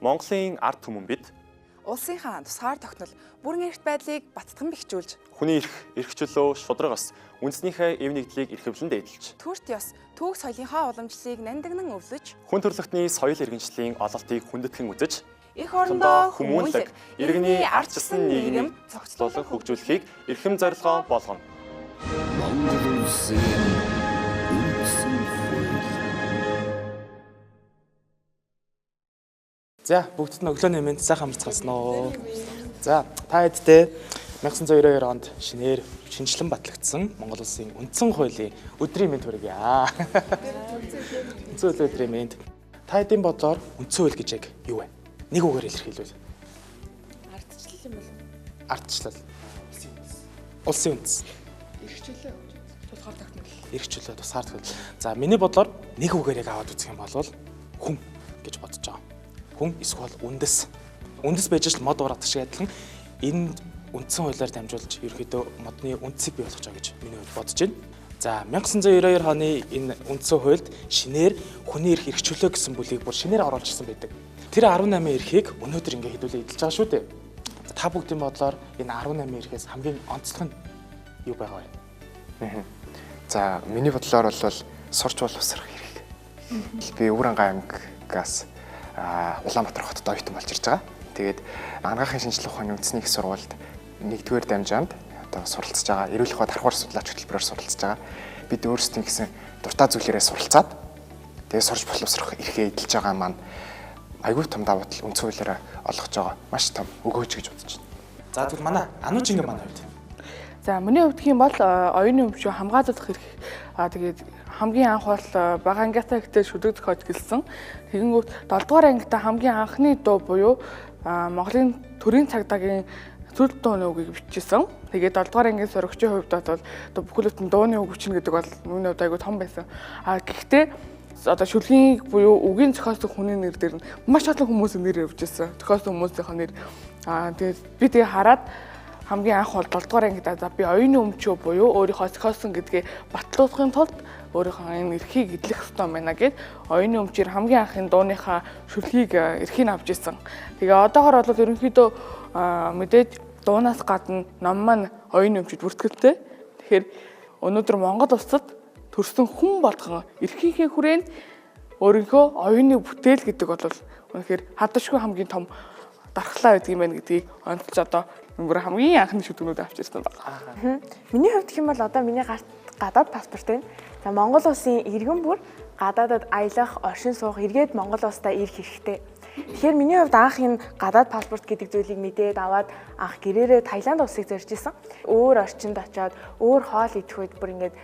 Монголын ард түмэн бид улсынхаа тусгаар тогтнол бүрэн эрхт байдлыг баттган бэхжүүлж, хүний эрх чөлөө шударгаас үндэснийхээ эв нэгдлийг эрхэмлэн дээдлж, төрт ёс, түүх соёлынхаа уламжлалыг нандинан өвлөж, хүн төрөлхтний соёл иргэншлийн ололтыг хүндэтгэн үзэж, эх орондоо хүмүүнлэг, иргэний ардчилсан нийгэм цогцлуулан хөгжүүлэхийг эрхэм зорилгоо болгоно. Монгол улсын үндсэн хууль. За бүгдд нь өглөөний мэнд сайхан амарцгаасан уу. За та хэдтэй 1992 онд шинээр шинжилэн батлагдсан Монгол улсын үндсэн хуулийн өдрийн мэнд хүргье. Үндсэн хуулийн өдрийн мэнд. Та хэдийн бодлоор үндсэн хууль гэж яг юу вэ? Нэг үгээр илэрхийлвэл. Ардчлал юм болов? Ардчлал. Улсын үндэс. Эрх чөлөө тусгаар тогтнол. Эрх чөлөө тусгаар тогтнол. За миний бодлоор нэг үгээр яг аваад үзэх юм бол хүн гэж бодож байгаа. Хүн эсвэл үндэс. Үндэс байж л мод ураад шиг адилхан энэ үндсэн хуулиар дамжуулж ерөөдөө модны үндсийг бий болгож байгаа гэж миний хувьд бодож байна. За 1992 оны энэ үндсэн хуульд шинээр хүний эрх чөлөө гэсэн бүлгийг бүр шинээр оруулж ирсэн байдаг. Тэр 18 эрхийг өнөөдөр ингээ хэдүүлээ эдэлж байгаа шүү дээ. Та бүгдийн бодлоор энэ 18 эрхээс хамгийн онцлог нь юу байгаа вэ? За миний бодлоор бол сурч боловсрох хэрэг. Би Өвөрангай аймгаас Улаанбаатар хотод оюутан болж ирж байгаа. Тэгээд анагаахын шинжилгээ ухааны үндэсний их сургуульд 1-р дамжаанд одоо суралцж байгаа. Эрүүл ухаанд харахуйр судлаач хөтөлбөрөөр суралцж байгаа. Бид өөрсдийн гэсэн дуртай зүйлээрээ суралцаад тэгээд сурч боловсрох эрхээ эдэлж байгаа маань айгүй том давуу тал үндсэн хуулиараа олгож байгаа. Маш том өгөөж гэж бодож байна. За тэгвэл манай Анууч ингээ манай хувьд. За миний хувьд гэх юм бол оюуны өмчөө хамгаалах эрх тэгээд хамгийн анх бол бага ангитай ихтэй шүдэг зохиож гэлсэн. Тэгэнгүүт 7 дугаар ангитай хамгийн анхны дуу буюу Монголын төрийн цагдаагийн зүйл дууны үгийг бичижсэн. Тэгээд 7 дугаар ангийн сурагчийн хувьд бол бүхэлдэн дууны үг бичнэ гэдэг бол үүний хувьд айгүй том байсан. Гэхдээ одоо шүлгийн буюу үгийн зохиосон хүний нэр дээр нь маш олон хүмүүсийн нэр явжсэн. Зохиосон хүмүүсийн нэр. Тэгээд би тэгээ хараад хамгийн анх бол 7 дугаар ангид за би оюуны өмчөө буюу өөрийнхөө зохиосон гэдгээ батлуулахын тулд өөрийнхөө энэ эрхийг эдлэх ёстой байна гэд оюуны өмчээр хамгийн анхын дууныхаа шүлгийг эрхийг авч ирсэн. Тэгээ одоогоор бол ерөнхийдөө мэдээж дуунаас гадна ном маань оюуны өмчөд бүртгэлтэй. Тэгэхээр өнөөдөр Монгол улсад төрсэн хүн болгон эрхийнхээ хүрээнд өөрийнхөө оюуны бүтээл гэдэг бол үнэхээр хадашгүй хамгийн том дархлаа байдаг юм байна гэдгийг онцлж одоо өнгөр хамгийн анхны шүдгнүүд авчирсан байна. Миний хувьд гэх юм бол одоо миний гарт гадаад паспорт байна. За Монгол улсын иргэн бүр гадаадад аялах, оршин суух, эргээд Монгол улстай ирэх хэрэгтэй. Тэгэхээр миний хувьд анх энэ гадаад паспорт гэдэг зүйлийг мэдээд аваад анх гэрээрээ Таиланд улсыг зорж исэн. Өөр орчинд очиод өөр хоол идэх үед бүр ингээд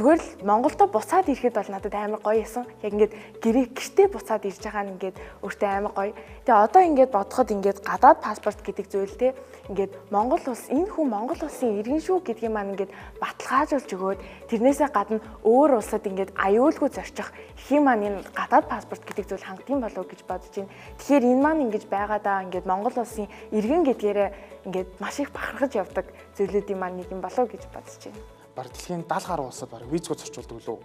зүгээр л Монголдо буцаад ирэхэд бол надад амар гоё байсан. Яг ингээд гэртээ буцаад ирж байгаа нь ингээд өөртөө амар гоё. Тэгээ одоо ингээд бодоход ингээд гадаад паспорт гэдэг зүйл те ингээд Монгол улс энэ хүн Монгол улсын иргэн шүү гэдгийг маань ингээд баталгаажуулж өгөөд тэрнээсээ гадна өөр улсад ингээд аюулгүй зорчих хэм маань энэ гадаад паспорт гэдэг зүйл хангалтын болов гэж бодож байна. Тэгэхээр энэ маань ингэж байгаадаа ингээд Монгол улсын иргэн гэдгээрээ ингээд маш их бахархаж явдаг зүйлүүдийн маань нэг юм болов гэж бодож байна. Бараг дэлхийн 70 гаруй улсад бараг визгөө зорчуулдаг лөө.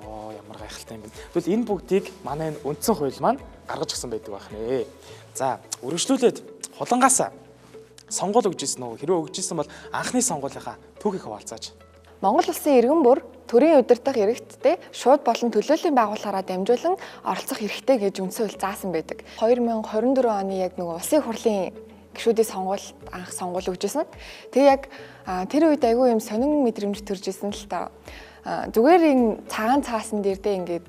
Оо ямар гайхалтай юм бэ. Тэгвэл энэ бүгдийг манай үндсэн хууль маань гаргаж өгсөн байдаг байх нэ. За үргэлжлүүлээд хулангаасаа сонгуул өгч ирсэн үү? Хэрвээ өгч ирсэн бол анхны сонгуулийнхаа түүхийг хуваалцаач. Монгол улсын иргэн бүр төрийн удирдах эрхтдээ шууд болон төлөөллийн байгууллагаараа дамжуулан оролцох эрхтэй гэж үндсэн хууль заасан байдаг. 2024 оны яг нэг улсын хурлын гишүүдийн сонгуул анх сонгуул өгчээсэн. Тэгээ яг тэр үед айгүй юм сонин мэдрэмж төрж исэн л та. Зүгээр энэ цагаан цаасан дээр дэ ингээд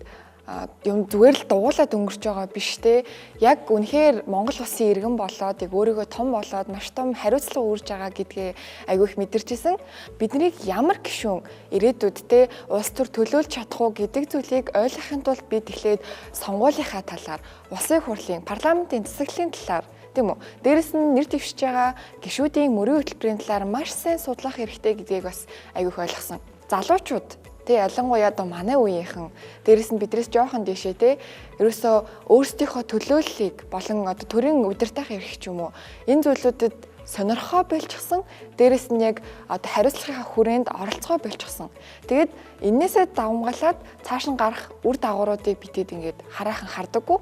юм зүгээр л дуулаад өнгөрч байгаа биш те. Яг үнэхээр Монгол улсын иргэн болоод яг өөрийгөө том болоод маш том хариуцлага үүрж байгаа гэдгээ айгүй их мэдэрчээсэн. Биднийг ямар гишүүн ирээдүйд те улс төр төлөөлж чадах уу гэдэг зүйлийг ойлгохын тулд бид эхлээд сонгуулийнхаа талаар, улсын хурлын, парламентын засаглалын талаар тийм үү. Дээрэс нь нэр дэвшиж байгаа гишүүдийн мөрийн хөтөлбөрийн талаар маш сайн судлах хэрэгтэй гэдгийг бас айгүйх ойлгосон. Залуучууд тий ялангуяа одоо манай үеийнхэн дээрэс нь бидрээс жоохон дэшээ тий ерөөсөө өөрсдийнхөө төлөөллийг болон одоо төрийн удирдах эрх ч юм уу энэ зүйлүүдэд сонирхоо бэлчгсэн, дээрэс нь яг одоо хариуцлагынхаа хүрээнд оролцгоо бэлчгсэн. Тэгээд энээсээ давмгалаад цааш нь гарах үр дагавруудыг бидэд ингээд хараахан хардаггүй.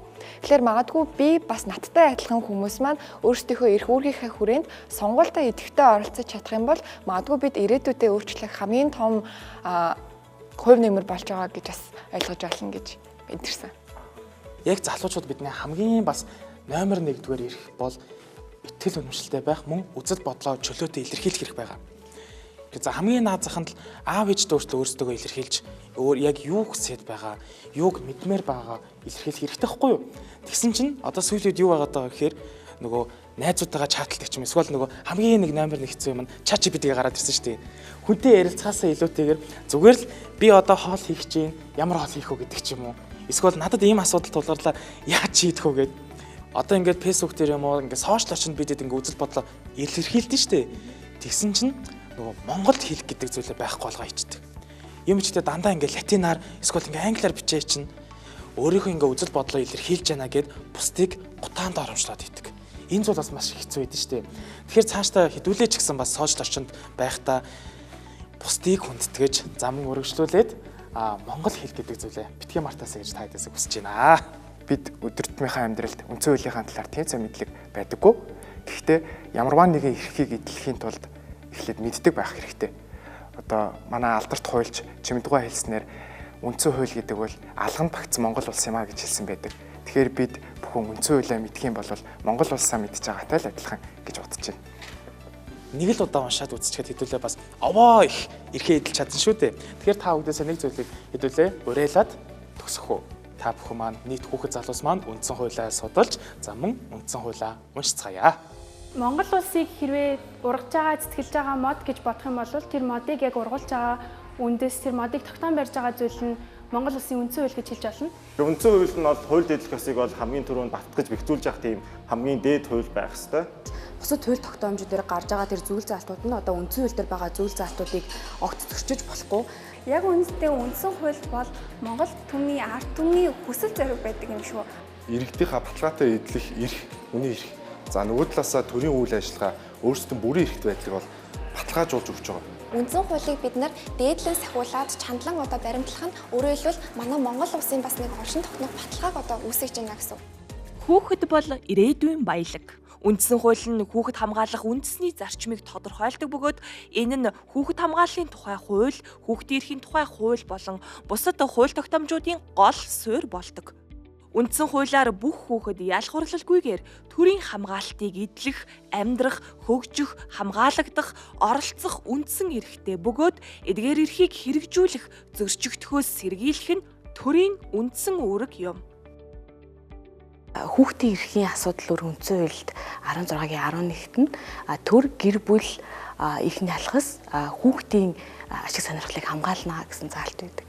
Тэгэхээр магадгүй би бас надтай адилхан хүмүүс маань өөрсдийнхөө эрх үүргийнхээ хүрээнд сонгуультай идэвхтэй оролцож чадах юм бол магадгүй бид ирээдүйдээ өөрчлөх хамгийн том хувь нэмэр болж байгаа гэж бас ойлгож байна гэж мэдэрсэн. Яг залуучууд бидний хамгийн бас номер 1-р эрх бол итгэл үнэмшилтэй байх, мөн үзэл бодлоо чөлөөтэй илэрхийлэх хэрэг байгаа. За хамгийн наад заханд л аав ээжтэй өөрсдөө илэрхийлж яг юу хүсэж байгаа, юуг мэдмээр байгаа илэрхийлэх хэрэгтэй байхгүй юу? Тэгсэн чинь одоо сүүлийн үед юу байгаад байгаа гэхээр нөгөө найзуудтайгаа чатлдаг ч юм эсвэл нөгөө хамгийн нэг номер 1 хэцүү юм ChatGPT-гээ гараад ирсэн шүү дээ. Хүнтэй ярилцахаасаа илүүтэйгээр зүгээр л би одоо хоол хийх гэж ямар хоол хийх вэ гэдэг ч юм уу. Эсвэл надад ийм асуудал тулгарлаа яаж шийдэх вэ гэдэг. Одоо ингээд Facebook дээр юм уу ингээд сошиал орчинд бидэд ингээд үзэл бодлоо илэрхийлдэг шүү дээ. Тэгсэн чинь нөгөө Монголд хэлэх гэдэг зүйлээ байхгүй болгоо ичдэг. Юм ч гэдэг дандаа ингээд латинаар эсвэл ингээд англиар бичээ чинь өөрийнхөө ингээд үзэл бодлоо илэрхийлж яана гэд бусдыг гутаанд оромжлоод идэг. Энэ зүйл бас маш хэцүү байдаг шүү дээ. Тэгэхээр цаашдаа хэдүүлээ ч гэсэн бас сошиал орчинд байхдаа бусдыг хүндэтгэж зам өргөжлүүлээд Монгол хэл гэдэг зүйлээ битгий мартаасаа гэж та хэдээсээ хүсэж байна. Бид өдөр тутмынхаа амьдралд үндсэн хуулийнхаа талаар тэнцээ мэдлэг байдаггүй. Гэхдээ ямарваа нэгэн эрхийг эдлэхийн тулд эхлээд мэддэг байх хэрэгтэй. Одоо манай алдарт хуульч Чимдгуй хэлснээр үндсэн хууль гэдэг бол алганд багтсан Монгол улс юм а гэж хэлсэн байдаг. Тэгэхээр бид бүхэн үндсэн хуулиа мэдэх юм бол Монгол улсаа мэдж байгаатай л адилхан гэж бодож байна. Нэг л удаа уншаад үзчихэд хэдүүлээ бас овоо их эрхээ эдэлж чадсан шүү дээ. Тэгэхээр та бүгдээсээ нэг зүйлийг хэдүүлээ уриалаад төгсөх үү. Та бүхэн маань нийт хүүхэд залуус маань үндсэн хуулиа судалж за мөн үндсэн хуулиа уншицгаая. Монгол улсыг хэрвээ ургаж байгаа, цэцгэлж байгаа мод гэж бодох юм бол тэр модыг яг ургуулж байгаа үндэс, тэр модыг тогтоон барьж байгаа зүйл нь Монгол улсын үндсэн хууль гэж хэлж болно. Үндсэн хууль нь бол хууль дэдлэх ёсыг бол хамгийн түрүүнд баттгаж бэхжүүлж явах тийм хамгийн дээд хууль байх ёстой. Бусад хууль тогтоомжуудаар гарч байгаа тэр зүйл заалтууд нь одоо үндсэн хууль дээр байгаа зүйл заалтуудыг огт зөрчиж болохгүй. Яг үнэндээ үндсэн хууль бол Монгол түмний ард түмний хүсэл зориг байдаг юм шүү. Иргэдийнхаа баталгаатай эдлэх эрх, хүний эрх. За нөгөө талаасаа төрийн үйл ажиллагаа өөрсдөө бүрийн эрхт байдлыг бол баталгаажуулж өгч байгаа. Үндсэн хуулийг бид нар дээдлэн сахиулаад чандлан одоо баримтлах нь өөрөөр хэлбэл манай Монгол улсын бас нэг оршин тогтнох баталгааг одоо үүсгэж байна гэсэн. Хүүхэд бол ирээдүйн баялаг. Үндсэн хууль нь хүүхэд хамгаалах үндэсний зарчмыг тодорхойлдог бөгөөд энэ нь хүүхэд хамгааллын тухай хууль, хүүхдийн эрхийн тухай хууль болон бусад хууль тогтоомжуудын гол суурь болдог. Үндсэн хуулиар бүх хүүхэд ялхуурлалгүйгээр төрийн хамгаалтыг эдлэх, амьдрах, хөгжих, хамгаалагдах, оролцох үндсэн эрхтэй бөгөөд эдгээр эрхийг хэрэгжүүлэх, зөрчигдөхөөс сэргийлэх нь төрийн үндсэн үүрэг юм. Хүүхдийн эрхийн асуудал өөр үндсэн хуульд 16-гийн 11-т нь төр гэр бүл ихний алхас хүүхдийн ашиг сонирхлыг хамгаална гэсэн заалт байдаг.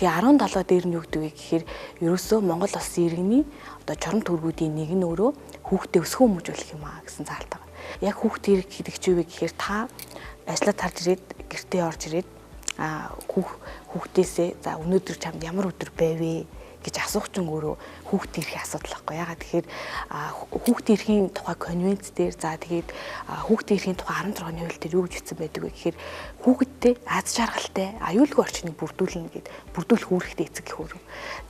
Тэгээ 17 дээр нь юу гэдэг вэ гэхээр ерөөсөө Монгол улсын иргэний одоо чором төргүүдийн нэг нь өөрөө хүүхдээ өсгөн хүмүүжүүлэх юм аа гэсэн заалт байгаа. Яг хүүхдийн эрх гэдэг чи юу вэ гэхээр та ажлаа тарж ирээд гэртээ орж ирээд хүүхдээсээ за өнөөдөр чамд ямар өдөр байвэ гэж асуух чинь өөрөө хүүхдийн эрхийн асуудал байхгүй. Ягаад тэгэхээр хүүхдийн эрхийн тухай конвенц дээр за тэгээд хүүхдийн эрхийн тухай 16-ны хууль дээр юу гэж хэлсэн байдаг вэ гэхээр хүүхэдтэй аз жаргалтай аюулгүй орчныг бүрдүүлнэ гэд бүрдүүлэх үүрэгтэй эцэг гэх үү.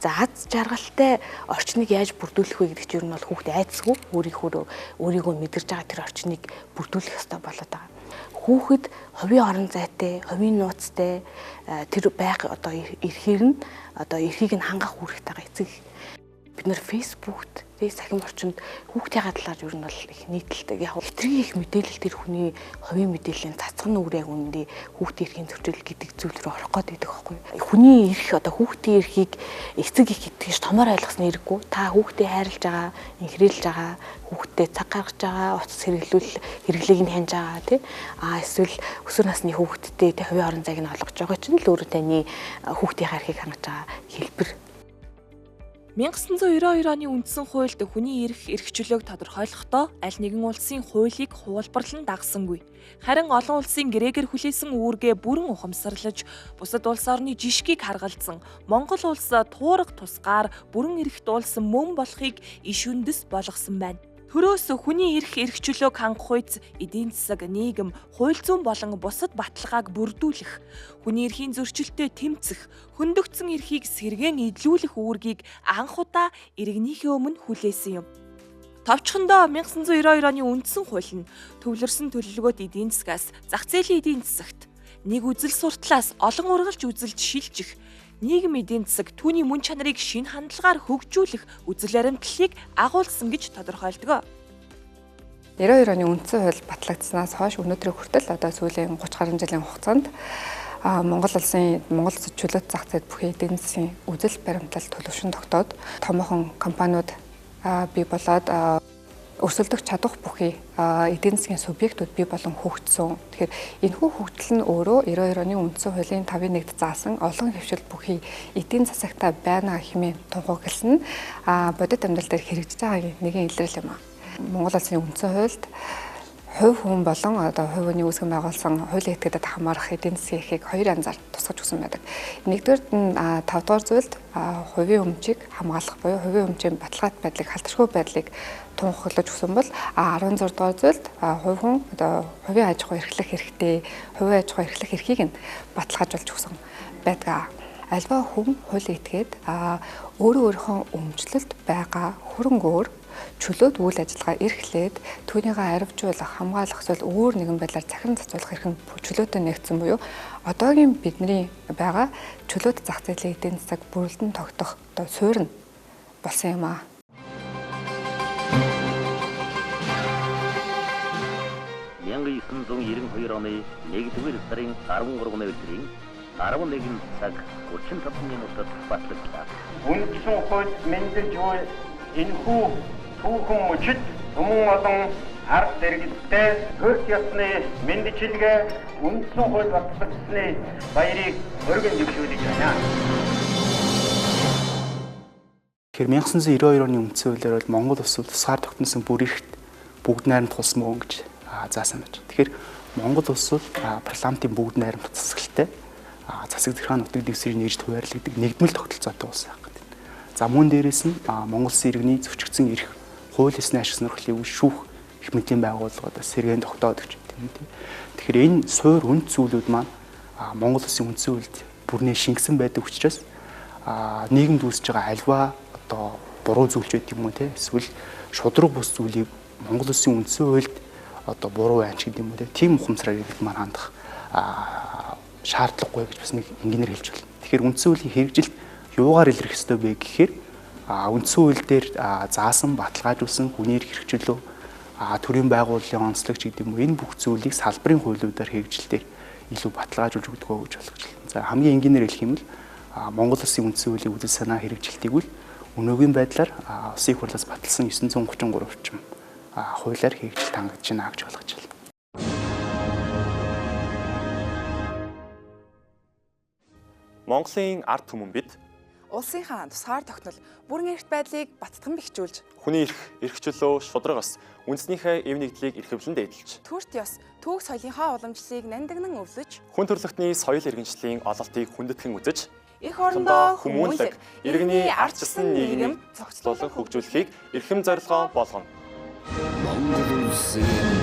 За аз жаргалтай орчныг яаж бүрдүүлэх вэ гэдэг чинь ер нь бол хүүхдээ айцгүй өөрийгөө мэдэрж байгаа тэр орчныг бүрдүүлэх ёстой болоод байгаа. Хүүхэд хувийн орон зайтай, хувийн нууцтай тэр байг одоо эрхээр нь одоо эрхийг нь хангах үүрэгтэйгээ эцэг. Бид нэр фейсбુકт сахим орчинд хүүхдийн талаар ер нь бол их нийтлэлтэй. Яг хэтрийн их мэдээлэл тэр хүний хувийн мэдээллийн цацган нүрээ үнэндээ хүүхдийн эрхийн зөрчил гэдэг зүйл рүү орох гээд байдаг байхгүй. Хүний эрх одоо хүүхдийн эрхийг эцэг их гэдгийг томоор ойлгосноо хэрэггүй. Та хүүхдээ хайрлаж байгаа, инхрийлж байгаа, хүүхдээ цаг гаргаж байгаа, утас хэрэглээг нь хянаж байгаа тий. Эсвэл өсвөр насны хүүхдтэй тий хувийн орон зайг нь олгож байгаа чинь л өөрөө таны хүүхдийн эрхийг хангаж байгаа хэлбэр. 1992 оны үндсэн хуульд хүний эрх эрхчлөөг тодорхойлохдоо аль нэгэн улсын хуулийг хуулбарлан дагсангүй. Харин олон улсын гэрээгээр хүлээсэн үүргээ бүрэн ухамсарлаж, бусад улс орны жишгийг харгалзан, Монгол улс туурах тусгаар бүрэн эрхт улс мөн болохыг иш үндэс болгосон байна. Төрөөс хүний эрх чөлөөг хангах үед эдийн засаг, нийгэм, хууль зүйн болон бусад баталгааг бүрдүүлэх, хүний эрхийн зөрчилтэй тэмцэх, хөндөгдсөн эрхийг сэргээн эдлүүлэх үүргийг анх удаа иргэнийхээ өмнө хүлээсэн юм. Товчхондоо 1992 оны үндсэн хууль нь төвлөрсөн төлөвлөгөөт эдийн засгаас зах зээлийн эдийн засагт нэг үзэл сурталаас олон ургалж үзэлж шилжих, нийгэм эдийн засаг түүний мөн чанарыг шинэ хандлагаар хөгжүүлэх үзэл баримтлалыг агуулсан гэж тодорхойлдог. 92 оны үндсэн хууль батлагдсанаас хойш өнөөдрийн хүртэл одоо сүүлийн 30 гаруй жилийн хугацаанд Монгол улсын чөлөөт зах зээлд бүхий эдийн засгийн үзэл баримтлал төлөвшин тогтоод томоохон компаниуд бий болоод өрсөлдөх чадах бүхий эдийн засгийн субъектууд бий болон хөгжсөн. Тэгэхээр энэхүү хөгжил нь өөрөө 92 оны үндсэн хуулийн 5.1-д заасан олон хэвшил бүхий эдийн засагтаа байна хэмээн тунхагласан бодит амьдрал дээр хэрэгжиж байгаагийн нэгэн илрэл юм аа. Монгол улсын үндсэн хуульд хувь хүн болон одоо хувь хүний үүсгэн байгуулсан хуулийн этгээдэд хамаарах эдийн засгийн эрхийг хоёр янзаар тусгаж өгсөн байдаг. Нэгдүгээрт нь 5 дугаар зүйлд хувийн өмчийг хамгаалах буюу хувийн өмчийн баталгаат байдлыг халтшгүй байдлыг тунхаглаж өгсөн бол 16 дугаар зүйлд хувь хүн одоо хувийн аж ахуй эрхлэх хэрэгтэй, хувийн аж ахуй эрхлэх эрхийг нь баталгаажуулж өгсөн байдаг. Альва хүн хуулийн этгээд өөрийнхөө өмчлөлд байгаа хөрөнгөөр чөлөөт үйл ажиллагаа эрхлээд түүнийгээ арвжуулах, хамгаалах эсвэл өөр нэгэн байдлаар захиран зохицуулах эрх нь чөлөөтэй нэгдсэн буюу одоогийн бидний байгаа чөлөөт зах зээлийн эдийн засаг бүрэлдэн тогтох одоо суурь нь болсон юм аа. Мянган 992 оны 1-р сарын 13-ны өдрийн 11 цаг 35 минутад батлагдлаа. Үндсэн хууль мэндэлж буй энэхүү түүхэн мөчид өмнө олон ард иргэдтэй төрөлх ёсны мэндчилгээ үндсэн хууль батлагдсны баярыг өргөн зөвшөөрөж байна. Тэгэхээр 1992 оны үндсэн хуулиар бол Монгол улсад тусгаар тогтносон бүр эрхт бүгд найрамд тулсан мөн гэж заасан байж. Тэгэхээр Монгол улс бол парламентын бүгд найрамд засаглалтай засаг захиргааны нутаг дэвсгэрийн нэрж хуваарлагддаг нэгдмэл тогтолцоотой улс байх гэдэг. За мөн дээрээс нь Монгол улсын иргэний зөрчигдсөн эрх хууль ёсны ашиг сонирхлыг шүүх их мэдлийн байгууллагууд сэргээн тогтоодог ч юм тийм. Тэгэхээр энэ суур үнд зүйлүүд маань Монгол улсын үндсэн хуульд бүрнээ шингэсэн байдаг учраас нийгэмд үүсэж байгаа альва одоо буруу зүйлч байдаг юм уу те эсвэл шудраг бус зүйлийг Монгол улсын үндсэн хуульд одоо буруу байнч гэдэг юм уу те тийм ухамсараар иргэд маань хандах шаардлагагүй гэж бас нэг энгийнээр хэлж байна. Тэгэхээр үндсэн хуулийн хэрэгжилт юугаар илэрх ёстой вэ гэхээр үндсэн хууль дээр заасан баталгаажуулсан хүний эрх хэрэгжлөө төрийн байгууллагын онцлогч гэдэг юм уу энэ бүх зүйлийг салбарын хуулиудаар хэрэгжилтээр илүү баталгаажуулж өгдөг гэж болгож байна. За хамгийн энгийнээр хэлэх юм бол Монгол улсын үндсэн хуулийн үзэл санаа хэрэгжилтийг үл өнөөгийн байдлаар улсын их хурлаас баталсан 933 орчим хуулиар хэрэгжилт хангаж байна гэж болгож байна. Монголын ард түмэн бид улсынхаа тусгаар тогтнол бүрэн эрхт байдлыг баттган бэхжүүлж хүний эрх чөлөө шударгаас үндэснийхээ эв нэгдлийг эрхэвлэн дээдлж төрт ёс түүх соёлынхаа уламжлалыг нандинан өвлөж хүн төрөлхтний соёл иргэншлийн ололтыг хүндэтгэн үзэж эх орондоо хүмүүнлэг иргэний арчсан нийгэм зохицуулан хөгжүүлэхийг эрхэм зорилгоо болгоно. Монгол улсын